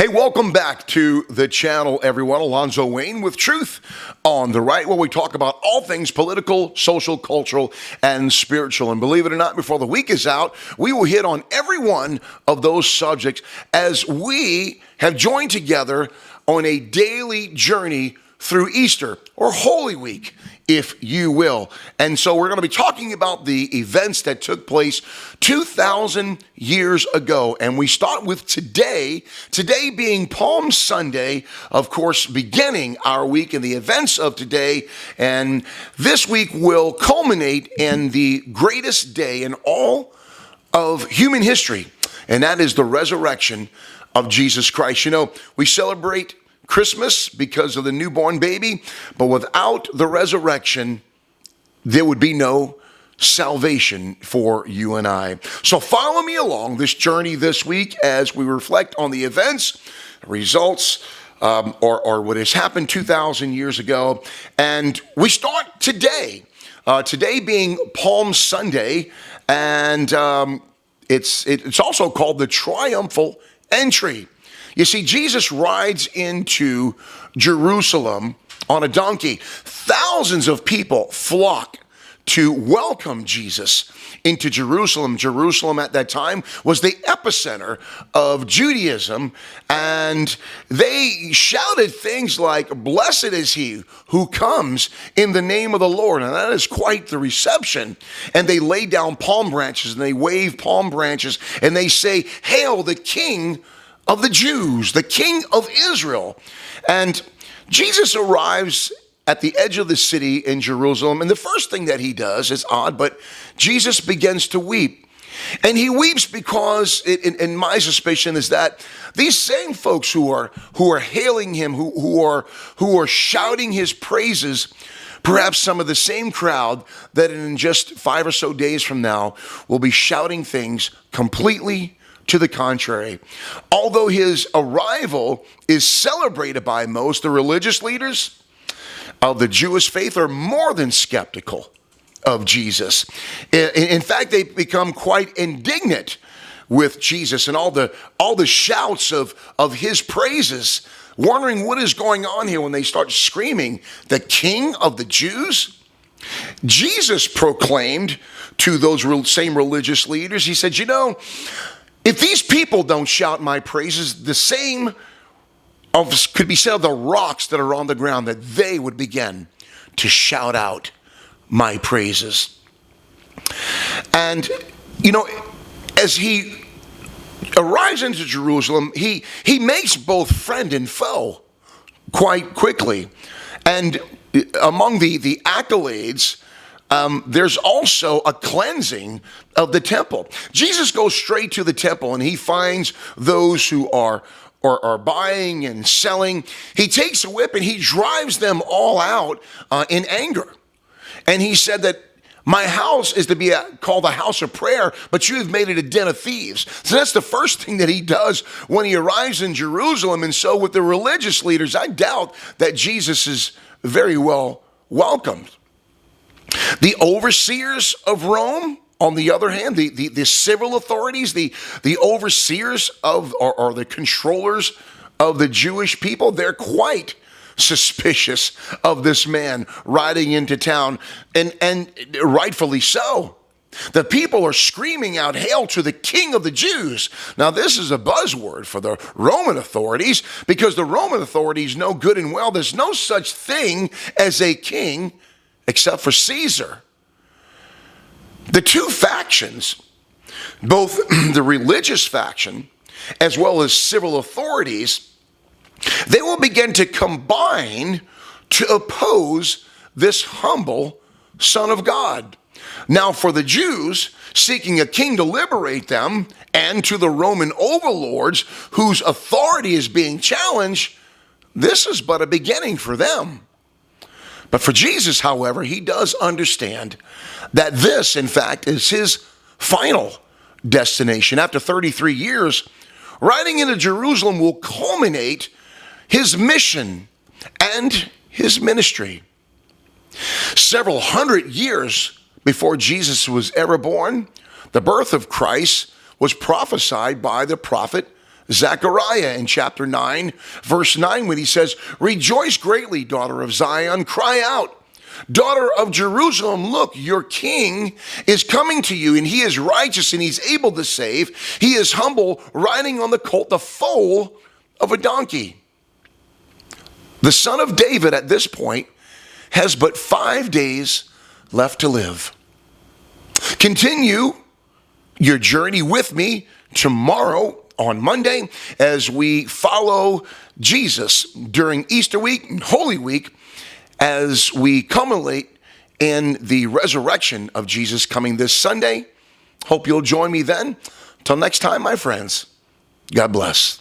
Hey, welcome back to the channel, everyone. Alonzo Wayne with Truth on the Right, where we talk about all things political, social, cultural, and spiritual. And believe it or not, before the week is out, we will hit on every one of those subjects as we have joined together on a daily journey through Easter, or Holy Week, if you will. And so we're going to be talking about the events that took place 2,000 years ago. And we start with today being Palm Sunday, of course, beginning our week and the events of today. And this week will culminate in the greatest day in all of human history, and that is the resurrection of Jesus Christ. You know, we celebrate Christmas because of the newborn baby, but without the resurrection, there would be no salvation for you and I. So follow me along this journey this week as we reflect on the events, results, or what has happened 2,000 years ago. And we start today, today being Palm Sunday, and it's also called the Triumphal Entry. You see, Jesus rides into Jerusalem on a donkey. Thousands of people flock to welcome Jesus into Jerusalem. Jerusalem at that time was the epicenter of Judaism, and they shouted things like, "Blessed is he who comes in the name of the Lord." And that is quite the reception. And they lay down palm branches and they wave palm branches and they say, "Hail the King of the Jews, the King of Israel." And Jesus arrives at the edge of the city in Jerusalem, and the first thing that he does is odd, but Jesus begins to weep. And he weeps because, in my suspicion, is that these same folks who are hailing him, who are shouting his praises, perhaps some of the same crowd that in just 5 or so days from now will be shouting things completely to the contrary. Although his arrival is celebrated by most, the religious leaders of the Jewish faith are more than skeptical of Jesus. In fact, they become quite indignant with Jesus and all the shouts of his praises, wondering what is going on here when they start screaming, "The King of the Jews?" Jesus proclaimed to those same religious leaders, he said, "You know, if these people don't shout my praises, the same could be said of the rocks that are on the ground, that they would begin to shout out my praises." And, you know, as he arrives into Jerusalem, he makes both friend and foe quite quickly. And among the accolades, there's also a cleansing of the temple. Jesus goes straight to the temple and he finds those who are buying and selling. He takes a whip and he drives them all out in anger. And he said that my house is to be called a house of prayer, but you have made it a den of thieves. So that's the first thing that he does when he arrives in Jerusalem. And so with the religious leaders, I doubt that Jesus is very well welcomed. The overseers of Rome, on the other hand, the civil authorities, the overseers of, or the controllers of the Jewish people, they're quite suspicious of this man riding into town, and rightfully so. The people are screaming out, "Hail to the King of the Jews." Now, this is a buzzword for the Roman authorities, because the Roman authorities know good and well there's no such thing as a king except for Caesar. The two factions, both the religious faction as well as civil authorities, they will begin to combine to oppose this humble Son of God. Now, for the Jews seeking a king to liberate them, and to the Roman overlords whose authority is being challenged, this is but a beginning for them. But for Jesus, however, he does understand that this, in fact, is his final destination. After 33 years, riding into Jerusalem will culminate his mission and his ministry. Several hundred years before Jesus was ever born, the birth of Christ was prophesied by the prophet Zechariah in chapter 9, verse 9, when he says, "Rejoice greatly, daughter of Zion, cry out. Daughter of Jerusalem, look, your king is coming to you, and he is righteous, and he's able to save. He is humble, riding on the colt, the foal of a donkey." The son of David at this point has but 5 days left to live. Continue your journey with me tomorrow on Monday as we follow Jesus during Easter week and Holy Week, as we culminate in the resurrection of Jesus coming this Sunday. Hope you'll join me then. Till next time, my friends, God bless.